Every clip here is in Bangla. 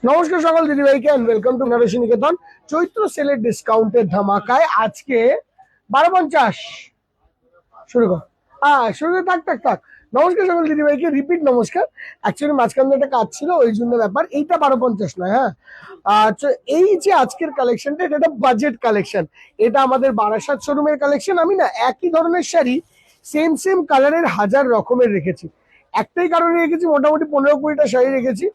নমস্কার সকল দিদিভাইকে এন্ড ওয়েলকাম টু বেনারসি নিকেতন। চৈত্র সেলের ডিসকাউন্টের ধামাকায় আজকে 1250 শুরু কর। শুরু করে থাক থাক থাক। নমস্কার সকল দিদিভাইকে, রিপিট নমস্কার। অ্যাকচুয়ালি মাঝখান দিয়ে একটা কাজ ছিল, ওই জন্য ব্যাপার। এইটা 1250 নয়, হ্যাঁ। তো এই যে আজকের কালেকশনটা, এটা একটা বাজেট কালেকশন। এটা আমাদের বারাসাত শোরুমের কালেকশন। আমি না একই ধরনের শাড়ি সেম সেম কালারের হাজার রকমের রেখেছি। একটাই কারণে রেখেছি, মোটামুটি 15-20টা শাড়ি রেখেছি।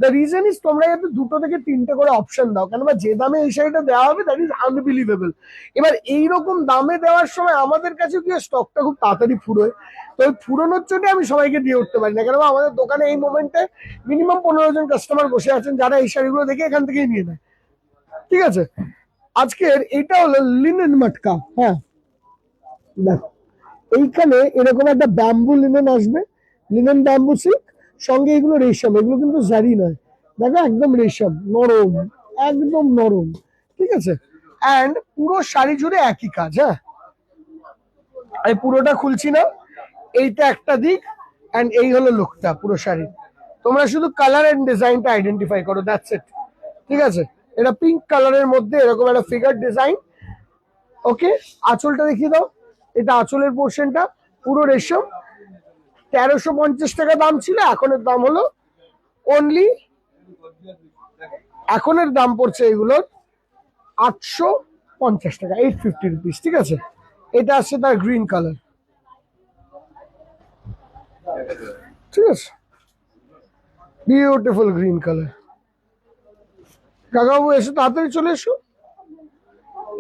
দ্য রিজন ইজ তোমরা যাতে দুটো থেকে তিনটে করে অপশন দাও, কেননা যে দামে এই শাড়িটা দেওয়া হবে দ্যাট ইজ আনবিলিভেবল। এবার এইরকম দামে দেওয়ার সময় আমাদের কাছে কি স্টকটা খুব তাড়াতাড়ি ফুরোয়। তো ওই ফুরোনোর জন্য আমি সবাইকে দিয়ে উঠতে পারি না, কেননা আমাদের দোকানে এই মোমেন্টে মিনিমাম 15 জন কাস্টমার বসে আছেন যারা এই শাড়িগুলো দেখে এখান থেকেই নিয়ে নেয়। ঠিক আছে, আজকের এটা হলো লিনেন মটকা। হ্যাঁ, দেখো এইখানে এরকম একটা ব্যাম্বু লিনেন আসবে, লিনেন ব্যাম্বু সিল্ক। সঙ্গে এগুলো রেশম, এগুলো কিন্তু জারি নয়। দেখো একদম রেশম, নরম, একদম নরম। ঠিক আছে, অ্যান্ড পুরো শাড়ি জুড়ে একই কাজ। হ্যাঁ, আমি পুরোটা খুলছি না, এইটা একটা দিক। অ্যান্ড এই হলো লুকটা পুরো শাড়ি। তোমরা শুধু কালার এন্ড ডিজাইনটা আইডেন্টিফাই করো, দ্যাটস ইট। ঠিক আছে, এটা পিঙ্ক কালারের মধ্যে এরকম একটা ফিগার ডিজাইন। ওকে, আঁচলটা দেখিয়ে দাও। এটা আঁচলের পোর্শনটা পুরো রেশম। 1350 টাকা দাম ছিল, এখনের দাম হলো অনলি, এখনের দাম পড়ছে এগুলোর 850 টাকা, 850 রুপিস। ঠিক আছে, এটা আসছে তার গ্রিন কালার। ঠিক আছে, বিউটিফুল গ্রিন কালার। কাকাবাবু এসো, তাড়াতাড়ি চলে এসো।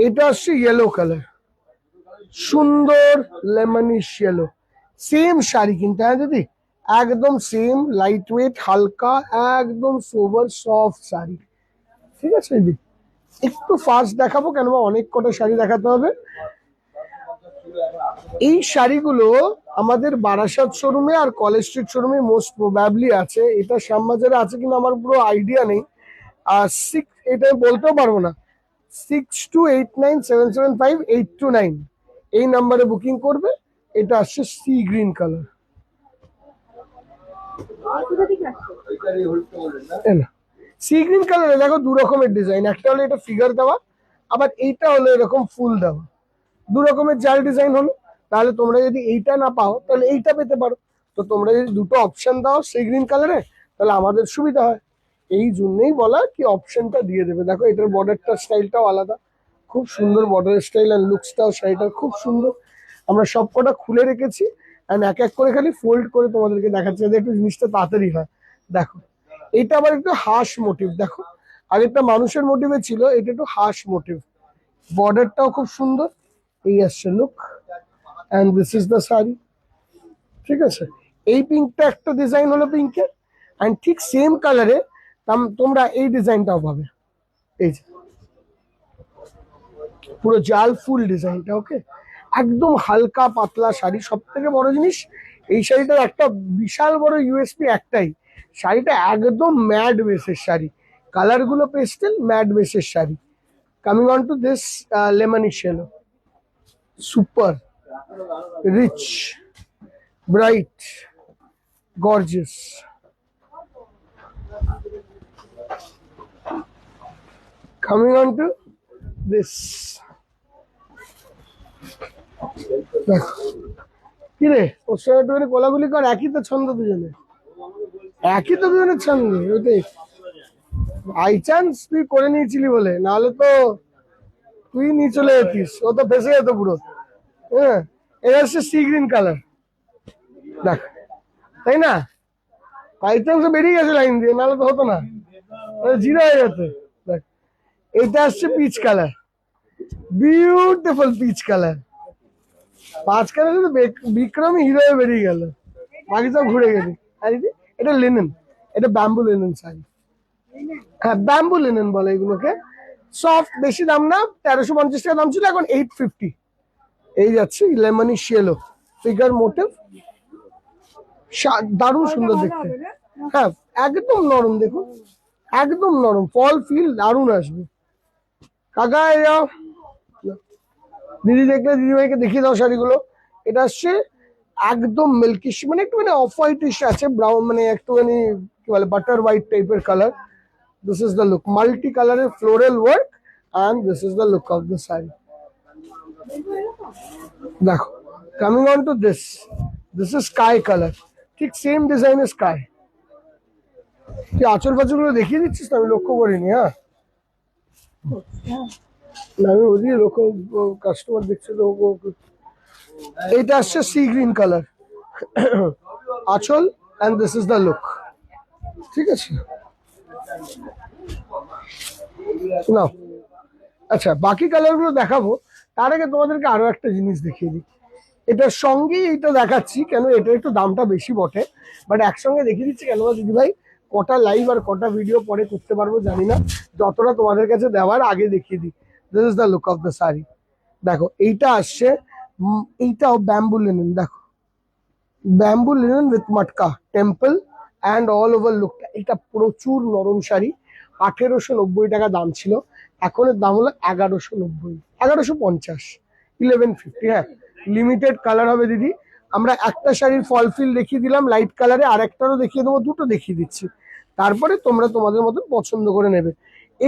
এটা আসছে ইয়েলো কালার, সুন্দর লেমনিশ ইয়েলো। সেম শাড়ি কিন্তু, হ্যাঁ দিদি, একদম সেম, লাইট ওয়েট, হালকা, একদম সোবার সফট শাড়ি। ঠিক আছে দিদি, একটু ফাস্ট দেখাবো কেননা অনেক কটা শাড়ি দেখাতে হবে। এই শাড়িগুলো আমাদের বারাসাত শোরুমে আর কলেজ স্ট্রিট শোরুমে মোস্ট প্রবাবলি আছে। এটা শ্যামবাজারে আছে কিনা আমার পুরো আইডিয়া নেই। আর এটা বলতেও পারবো না। 6289775829 এই নাম্বারে বুকিং করবে। এটা আসছে sea green colour. Sea green কালারে দেখো দু রকমের ডিজাইন, একটা হলো এটা ফিগার দেওয়া, আবার এইটা হলো এরকম ফুল দেওয়া। দু রকমের জাল ডিজাইন হলো। তাহলে তোমরা যদি এইটা না পাও তাহলে এইটা পেতে পারো। তো তোমরা যদি দুটো অপশন দাও সি গ্রিন কালারে, তাহলে আমাদের সুবিধা হয়। এই জন্যই বলা কি অপশনটা দিয়ে দেবে। দেখো এটার বর্ডারটা স্টাইলটাও আলাদা, খুব সুন্দর বর্ডার স্টাইল, আর লুকসটাও শাড়িটার খুব সুন্দর। আমরা সবকটা খুলে রেখেছি, অ্যান্ড এক এক করে খালি ফোল্ড করে তোমাদেরকে দেখাচ্ছি যাতে একটু জিনিসটা তাড়াতাড়ি হয়। দেখো এটা আবার একটু হাঁস মোটিভ, দেখো আরেকটা মানুষের মোটিভে ছিল, এটা একটু হাঁস মোটিভ। বর্ডারটাও খুব সুন্দর। এই আসছে look, and this is the sari. ঠিক আছে, এই পিঙ্কটা একটা ডিজাইন হলো পিঙ্কের, অ্যান্ড ঠিক সেম কালারে তোমরা এই ডিজাইনটাও পাবে। এই যে পুরো জাল ফুল ডিজাইনটা। ওকে, একদম হালকা পাতলা শাড়ি। সব থেকে বড় জিনিস, এই শাড়িটার একটা বিশাল বড় ইউএসপি একটাই, শাড়িটা একদম ম্যাড বেসের শাড়ি। কালার গুলো পেস্টেল, ম্যাড বেসের শাড়ি। Coming on to this lemonish yellow, super rich, bright, gorgeous. Coming on to this, দেখো কি রে, ওর সঙ্গে একটুখানি কোলাগুলি কর। একই তো ছন্দ দুজনে, একই তো দুজনের ছন্দ। ওইটাই বাই চান্স তুই করে নিয়েছিলি বলে, নাহলে তো তুই নিয়ে চলে যেতিস, ও তো ফেসে যেত পুরো। হ্যাঁ, এটা হচ্ছে সি গ্রিন কালার। দেখ, তাই না? বাই চান্স বেরিয়ে গেছে লাইন দিয়ে, নাহলে তো হতো না, জিরো হয়ে যেত। দেখ, এটা আসছে peach colour, beautiful peach colour. মাঝখানে শুধু বিক্রম হিরো হয়ে বেরিয়ে গেল, বাকি সব ঘুরে গেলি। আর এটা লিনেন, এটা ব্যাম্বু লিনেন শাড়ি। হ্যাঁ, ব্যাম্বু লিনেন বলে এগুলোকে। সফট, বেশি দাম না, 1350 টাকা দাম ছিল, এখন 850। এই যাচ্ছে লেমনিশ ইয়েলো, ফিগার মোটিভ, দারুণ সুন্দর দেখতে। হ্যাঁ, একদম নরম, দেখুন একদম নরম, ফল ফিল দারুণ আসবে। কাকা এরা দিদি দেখলে দিদিভাইকে দেখিয়ে দাও শাড়িগুলো। এটা আসছে একদম মিল্কিশ, মানে একটু মানে অফ হোয়াইটিশ আছে, ব্রাউন, মানে একটুখানি কি বলে বাটার হোয়াইট টাইপের colour. This is the look. Multi-color floral work, and this is the look of the saree. দেখো, coming on to this. This is sky color. ঠিক same design as sky. তুই আঁচল ফাচলগুলো দেখিয়ে দিচ্ছিস তো, আমি লক্ষ্য করিনি। হ্যাঁ, না আমি ওদিকে লোক কাস্টমার দেখছে তো। এইটা আসছে সি গ্রিন কালার আঁচল, and this is the look. ঠিক আছে না, আচ্ছা বাকি কালারগুলো দেখাবো, তার আগে তোমাদেরকে আরো একটা জিনিস দেখিয়ে দিই। এটার সঙ্গেই এইটা দেখাচ্ছি কেন, এটা একটু দামটা বেশি বটে, বাট একসঙ্গে দেখিয়ে দিচ্ছি কেন দিদি ভাই, কটা লাইভ আর কটা ভিডিও পরে করতে পারবো জানি না, যতটা তোমাদের কাছে দেওয়ার আগে দেখিয়ে দিই। This is the look of the sari. দেখো এইটা আসছে, এইটাও ব্যাম্বু লিনেন। দেখো ব্যাম্বু লিনেন উইথ মটকা টেম্পল অ্যান্ড অল ওভার লুকটা। এটা প্রচুর নরম শাড়ি। 1890 টাকা দাম ছিল, এখনের দাম হলো 1190, 1150, 1150। হ্যাঁ, লিমিটেড কালার হবে দিদি। আমরা একটা শাড়ির ফল ফিল দেখিয়ে দিলাম লাইট কালারে, আর একটারও দেখিয়ে দেবো, দুটো দেখিয়ে দিচ্ছি, তারপরে তোমরা তোমাদের মতন পছন্দ করে নেবে।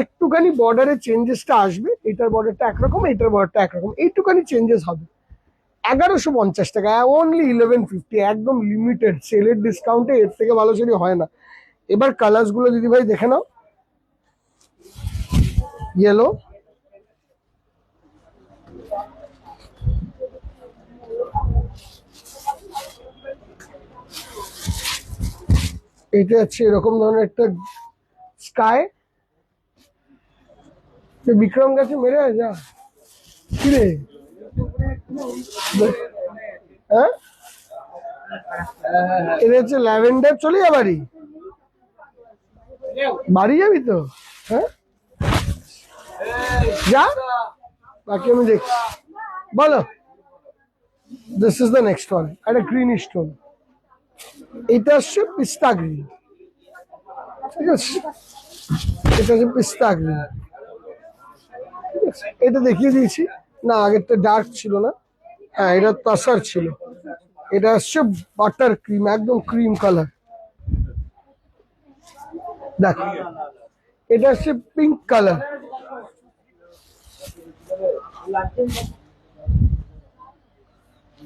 একটুখানি বর্ডারের চেঞ্জেসটা আসবে, এটার বর্ডারটা একরকম, এটার বর্ডারটা একরকম, এইটুখানি চেঞ্জেস হবে। 1150 টাকা, অনলি 1150, একদম লিমিটেড সেলের ডিসকাউন্টে, এর থেকে ভালো শাড়ি হয় না। এবার কালার্স গুলো দিদি ভাই দেখে নাও। ইয়েলো, এটা হচ্ছে এরকম ধরনের একটা স্কাই। বিক্রম গাছে মেরে যা কি রে, হ্যাঁ এটা হচ্ছে ল্যাভেন্ডার। চলে যা বাড়ি, বাড়ি যাবি তো? হ্যাঁ যা, বাকি আমি দেখছি। বলো, this is the next one, একটা গ্রিনিশ টোন। এটা হচ্ছে পিস্তা গ্রিন। ঠিক আছে, এটা হচ্ছে পিস্তা গ্রিন। এটা দেখিয়ে দিয়েছি না, আগেরটা ডার্ক ছিল না। হ্যাঁ, এটা তাসার ছিল। এটা হচ্ছে বাটার ক্রিম, একদম ক্রিম কালার। দেখো এটা হচ্ছে pink colour,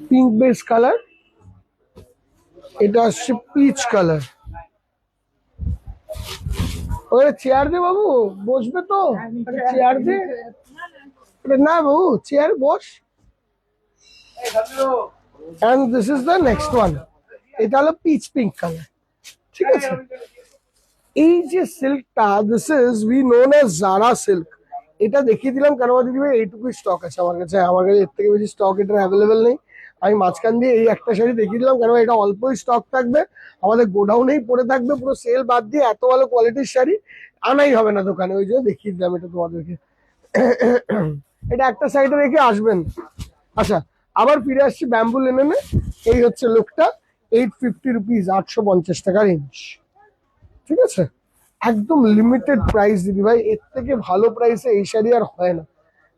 pink base colour. এটা হচ্ছে পিচ কালার। ওরে চেয়ার দে বাবু, বসবে তো, চেয়ার দে না বাবু, chair boss. and this is the next one, এটা হলো পিচ পিঙ্ক কালার। ঠিক আছে, এই যে সিল্কটা, this is we known as Zara silk. এটা দেখিয়ে দিলাম কেন দিদি ভাই, এইটুকু স্টক আছে আমার কাছে, এর থেকে বেশি স্টক এটা অ্যাভেলেবেল নেই। আমি মাঝখান দিয়ে এই একটা শাড়ি দেখিয়ে দিলাম কেন, এটা অল্পই স্টক থাকবে, আমাদের গোডাউনেই পড়ে থাকবে, পুরো সেল বাদ দিয়ে। এত ভালো কোয়ালিটির শাড়ি আনাই হবে না দোকানে, ওই জন্য দেখিয়ে দিলাম এটা তোমাদেরকে। এটা একটা সাইডে রেখে আসবেন। আচ্ছা, আবার ফিরে আসছি ব্যাম্বু লিনেনে। এই হচ্ছে লুকটা, 850 রুপিস, 850 টাকা রেঞ্জ। ঠিক আছে, একদম লিমিটেড প্রাইস দিদি ভাই, এর থেকে ভালো প্রাইসে এই শাড়ি আর হয় না।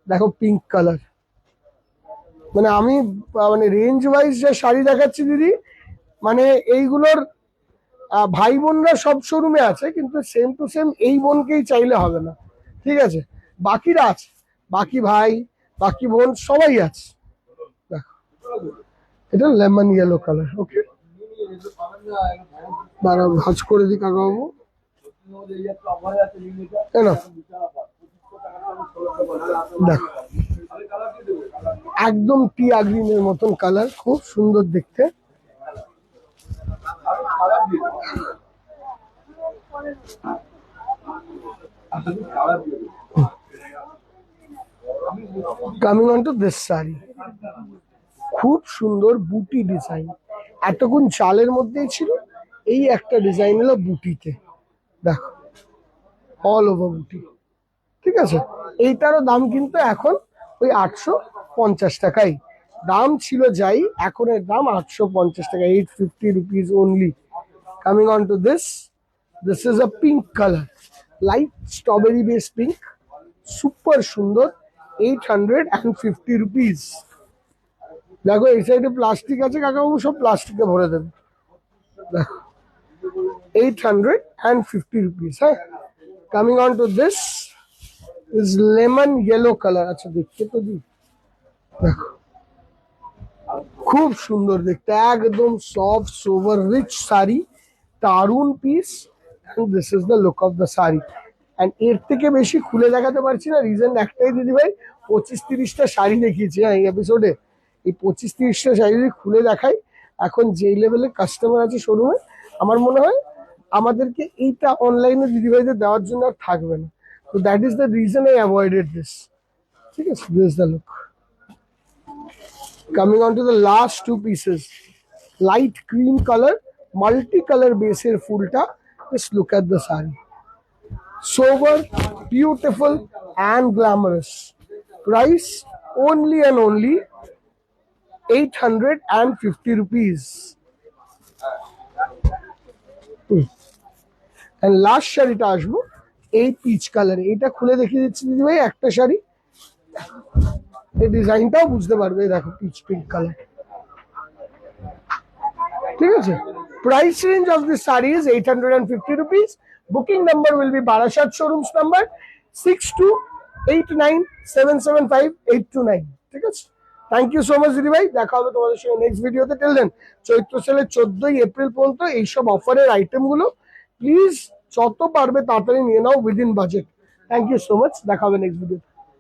দেখো পিঙ্ক কালার, মানে আমি মানে রেঞ্জ ওয়াইজ যে শাড়ি দেখাচ্ছি দিদি, মানে এইগুলোর ভাই বোনরা সব শোরুমে আছে, কিন্তু সেম টু সেম এই বোনকেই চাইলে হবে না। ঠিক আছে, বাকিরা আছে, বাকি ভাই বাকি বোন সবাই আছে। দেখো এটা লেমন ইয়েলো কালার। ওকে, দাঁড়া ভাজ করে দিই কাকাবাবু। দেখো একদম টিয়া গ্রিনের মতন কালার, খুব সুন্দর দেখতে। Coming on to this sari, খুব সুন্দর বুটি ডিজাইন। এতক্ষণ চালের মধ্যেই ছিল, এই একটা ডিজাইন হলো বুটিতে। দেখো অল ওভার বুটি। ঠিক আছে, এইটারও দাম কিন্তু এখন ওই 850 টাকাই দাম ছিল, যাই এখন এর দাম 850 টাকা, 850 rupees only. Coming on to this, this is a pink colour, light strawberry base pink, super সুন্দর, 850 রুপিস। দেখো এই সাইডে প্লাস্টিক আছে কাকাবাবু, সব প্লাস্টিকে ভরে দেবে। দেখো 850 রুপিস। হ্যাঁ, Coming on to this is lemon yellow color. আচ্ছা দেখতে তো দি, দেখো খুব সুন্দর দেখতে, একদম সফট সোভার রিচ শাড়ি, দারুন piece. and this is the look of the saree. and এর থেকে বেশি খুলে দেখাতে পারছি না, রিজন একটাই দিদি ভাই, 25-30টা শাড়ি দেখিয়েছি এই এপিসোডে। এই 25-30টা শাড়ি যদি খুলে দেখাই, এখন যেই লেভেলে কাস্টমার আছে শোরুমে, আমার মনে হয় আমাদেরকে এইটা অনলাইনে দিদিভাইদের দেওয়ার জন্য আর থাকবে না। তো that is the reason I avoided this. ঠিক আছে, this is the look. Coming on to the last two pieces, light cream color, multi-color base এর ফুলটা। Just look at the saree. Sober, beautiful and glamorous. Price only and only 850 rupees. And last শাড়িটা আসবো এই পিচ কালারে। এটা খুলে দেখিয়ে দিচ্ছি দিদি ভাই একটা শাড়ি, এই ডিজাইনটাও বুঝতে পারবে। দেখো পিচ পিঙ্ক কালার, ঠিক আছে। Price range of this sari is 850 rupees. Booking number will be Barasat শোরুমস number 6289775829। ঠিক আছে, থ্যাংক ইউ সো মাচ দিদি ভাই। দেখা হবে তোমাদের সঙ্গে নেক্সট ভিডিওতে। টিল দেন, চৈত্র সেলের 14ই এপ্রিল পর্যন্ত এইসব অফারের আইটেমগুলো প্লিজ যত পারবে তাড়াতাড়ি নিয়ে নাও within budget. Thank you so much, দেখা হবে নেক্সট ভিডিও।